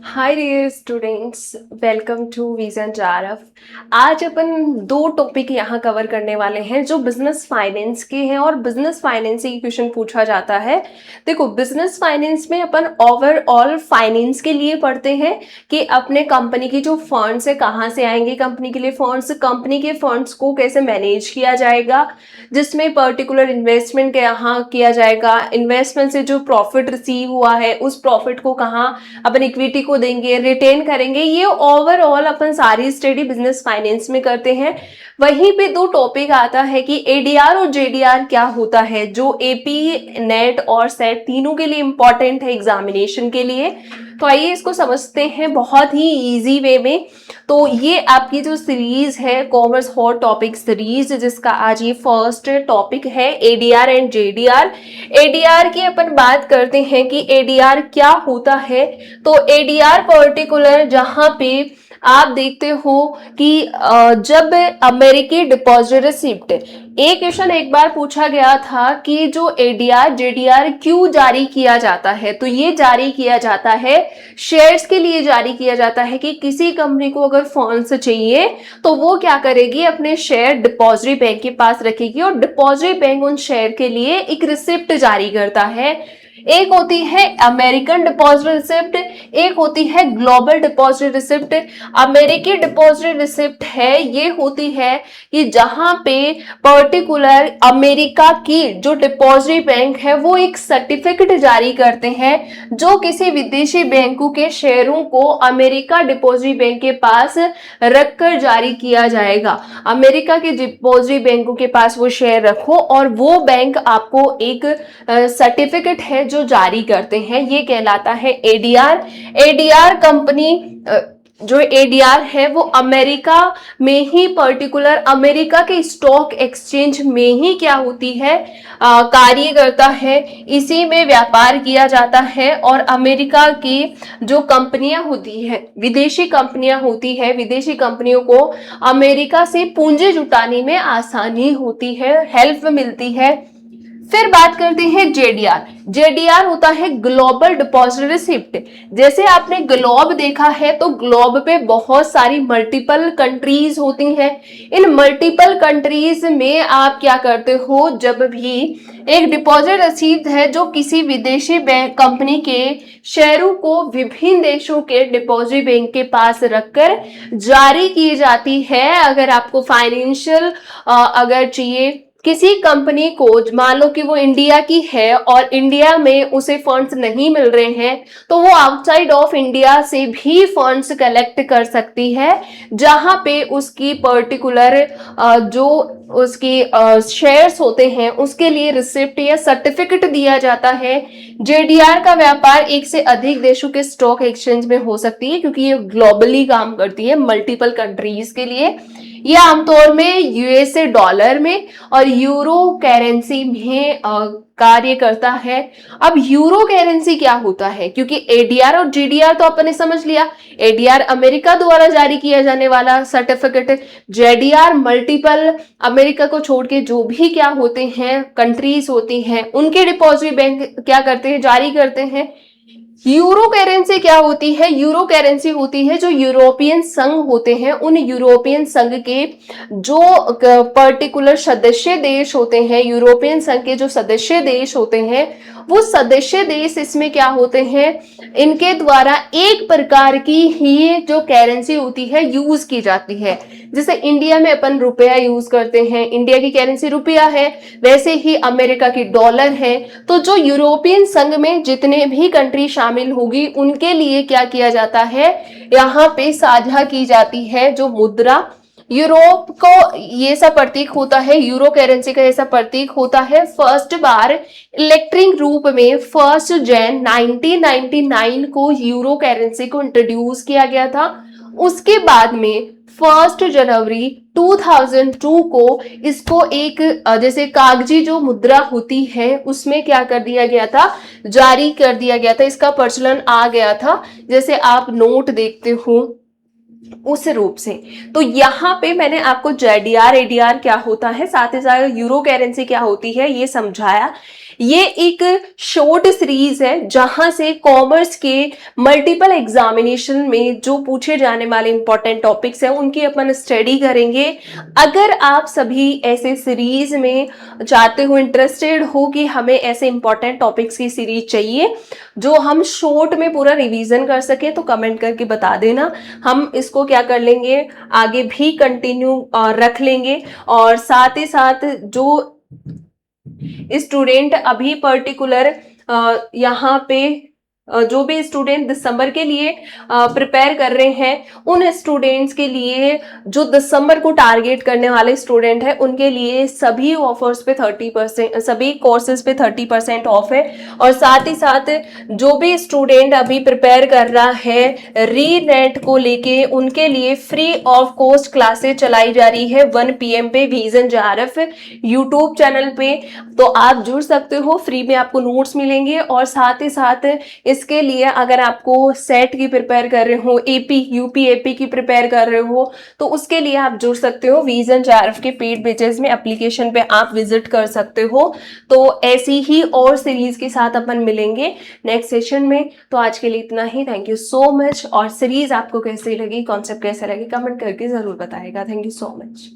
Hi dear students, welcome to vision RF. आज अपन दो टॉपिक यहाँ कवर करने वाले हैं जो बिजनेस फाइनेंस के हैं और बिजनेस फाइनेंस से क्वेश्चन पूछा जाता है। देखो, बिजनेस फाइनेंस में अपन ओवरऑल फाइनेंस के लिए पढ़ते हैं कि अपने कंपनी की जो फंड्स है कहाँ से आएंगे, कंपनी के लिए फंड्स, कंपनी के फंड्स को कैसे मैनेज किया जाएगा, जिसमें पर्टिकुलर इन्वेस्टमेंट के यहाँ किया जाएगा, इन्वेस्टमेंट से जो प्रॉफिट रिसीव हुआ है उस प्रॉफिट को कहाँ अपन इक्विटी को देंगे, रिटेन करेंगे। ये ओवरऑल अपन सारी स्टडी बिजनेस फाइनेंस में करते हैं। वहीं पे दो टॉपिक आता है कि एडीआर और जेडीआर क्या होता है, जो एपी नेट और सेट तीनों के लिए इंपॉर्टेंट है एग्जामिनेशन के लिए। तो आइए इसको समझते हैं बहुत ही इजी वे में। तो ये आपकी जो सीरीज है कॉमर्स हॉट टॉपिक सीरीज, जिसका आज ये फर्स्ट टॉपिक है एडीआर एंड जेडीआर। एडीआर की अपन बात करते हैं कि एडीआर क्या होता है। तो एडीआर पर्टिकुलर जहां पे आप देखते हो कि जब अमेरिकी डिपॉजिट रिसिप्ट, एक क्वेश्चन एक बार पूछा गया था कि जो एडीआर जेडीआर क्यों जारी किया जाता है, तो ये जारी किया जाता है शेयर्स के लिए जारी किया जाता है कि किसी कंपनी को अगर फंड्स चाहिए तो वो क्या करेगी, अपने शेयर डिपॉजिटरी बैंक के पास रखेगी और डिपॉजिटरी बैंक उन शेयर के लिए एक रिसिप्ट जारी करता है। एक होती है अमेरिकन डिपॉजिट रिसिप्ट, एक होती है ग्लोबल डिपॉजिट रिसिप्ट। अमेरिकी डिपॉजिट रिसिप्ट है, ये होती है कि जहां पे पर्टिकुलर अमेरिका की जो डिपॉजिटरी बैंक है वो एक सर्टिफिकेट जारी करते हैं जो किसी विदेशी बैंकों के शेयरों को अमेरिका डिपॉजिटरी बैंक के पास रखकर जारी किया जाएगा। अमेरिका के डिपॉजिटरी बैंकों के पास वो शेयर रखो और वो बैंक आपको एक सर्टिफिकेट है जो जारी करते हैं, ये कहलाता है एडीआर। एडीआर कंपनी जो एडीआर है वो अमेरिका में ही, पर्टिकुलर अमेरिका के स्टॉक एक्सचेंज में ही क्या होती है, कार्य करता है। इसी में व्यापार किया जाता है और अमेरिका की जो कंपनियां होती है, विदेशी कंपनियां होती है, विदेशी कंपनियों को अमेरिका से पूंजी जुटाने में आसानी होती है, हेल्प मिलती है। फिर बात करते हैं जेडीआर। जेडीआर होता है ग्लोबल डिपॉजिट रिसिप्ट। जैसे आपने ग्लोब देखा है तो ग्लोब पे बहुत सारी मल्टीपल कंट्रीज होती हैं। इन मल्टीपल कंट्रीज में आप क्या करते हो, जब भी एक डिपॉजिट रिसिप्ट है जो किसी विदेशी बैंक कंपनी के शेयरों को विभिन्न देशों के डिपॉजिट बैंक के पास रखकर जारी की जाती है। अगर आपको फाइनेंशियल अगर चाहिए किसी कंपनी को, मान लो कि वो इंडिया की है और इंडिया में उसे फंड्स नहीं मिल रहे हैं, तो वो आउटसाइड ऑफ इंडिया से भी फंड्स कलेक्ट कर सकती है, जहां पे उसकी पर्टिकुलर जो उसकी शेयर्स होते हैं उसके लिए रिसिप्ट या सर्टिफिकेट दिया जाता है। जेडीआर का व्यापार एक से अधिक देशों के स्टॉक एक्सचेंज में हो सकती है क्योंकि ये ग्लोबली काम करती है मल्टीपल कंट्रीज के लिए। यह आमतौर में यूएसए डॉलर में और यूरो करेंसी में कार्य करता है। अब यूरो करेंसी क्या होता है, क्योंकि एडीआर और जीडीआर तो अपन ने समझ लिया, एडीआर अमेरिका द्वारा जारी किया जाने वाला सर्टिफिकेट, जेडीआर मल्टीपल अमेरिका को छोड़ के जो भी क्या होते हैं कंट्रीज होती हैं उनके डिपॉजिट बैंक क्या करते हैं, जारी करते हैं। यूरो करेंसी क्या होती है, यूरो करेंसी होती है जो यूरोपियन संघ होते हैं, उन यूरोपियन संघ के जो पर्टिकुलर सदस्य देश होते हैं, यूरोपियन संघ के जो सदस्य देश होते हैं वो सदस्य देश इसमें क्या होते हैं, इनके द्वारा एक प्रकार की ही जो करेंसी होती है यूज की जाती है। जैसे इंडिया में अपन रुपया यूज करते हैं, इंडिया की करेंसी रुपया है, वैसे ही अमेरिका की डॉलर है। तो जो यूरोपियन संघ में जितने भी कंट्री शामिल होगी उनके लिए क्या किया जाता है, यहाँ पे साझा की जाती है जो मुद्रा। यूरोप को ये सब प्रतीक होता है, यूरो करेंसी का ऐसा प्रतीक होता है। फर्स्ट बार इलेक्ट्रिक रूप में 1 जनवरी 1999 को यूरो करेंसी को इंट्रोड्यूस किया गया था। उसके बाद में 1 जनवरी 2002 को इसको एक जैसे कागजी जो मुद्रा होती है उसमें क्या कर दिया गया था, जारी कर दिया गया था, इसका प्रचलन आ गया था, जैसे आप नोट देखते हो उस रूप से। तो यहाँ पे मैंने आपको जेडीआर एडीआर क्या होता है, साथ ही साथ यूरो करेंसी क्या होती है ये समझाया। ये एक शॉर्ट सीरीज है जहां से कॉमर्स के मल्टीपल एग्जामिनेशन में जो पूछे जाने वाले इंपॉर्टेंट टॉपिक्स हैं उनकी अपन स्टडी करेंगे। अगर आप सभी ऐसे सीरीज में चाहते हो, इंटरेस्टेड हो कि हमें ऐसे इंपॉर्टेंट टॉपिक्स की सीरीज चाहिए जो हम शॉर्ट में पूरा रिवीजन कर सकें, तो कमेंट करके बता देना। हम इसको क्या कर लेंगे, आगे भी कंटिन्यू रख लेंगे। और साथ ही साथ जो स्टूडेंट अभी पर्टिकुलर यहाँ पे जो भी स्टूडेंट दिसंबर के लिए प्रिपेयर कर रहे हैं, उन स्टूडेंट्स के लिए, जो दिसंबर को टारगेट करने वाले स्टूडेंट हैं, उनके लिए सभी ऑफर्स पे 30%, सभी कोर्सेज पे 30% ऑफ है। और साथ ही साथ जो भी स्टूडेंट अभी प्रिपेयर कर रहा है री नेट को लेके, उनके लिए फ्री ऑफ कॉस्ट क्लासेस चलाई जा रही है 1 PM पे विजन JRF यूट्यूब चैनल पे। तो आप जुड़ सकते हो, फ्री में आपको नोट्स मिलेंगे। और साथ ही साथ इसके लिए अगर आपको सेट की प्रिपेयर कर रहे हो, AP UP AP की प्रिपेयर कर रहे हो, तो उसके लिए आप जुड़ सकते हो विजन JRF के पेड पेजेस में, एप्लीकेशन पे आप विजिट कर सकते हो। तो ऐसी ही और सीरीज के साथ अपन मिलेंगे नेक्स्ट सेशन में। तो आज के लिए इतना ही। Thank you so much. और सीरीज आपको कैसी लगी, कॉन्सेप्ट कैसा लगे, कमेंट करके जरूर बताएगा। Thank you so much.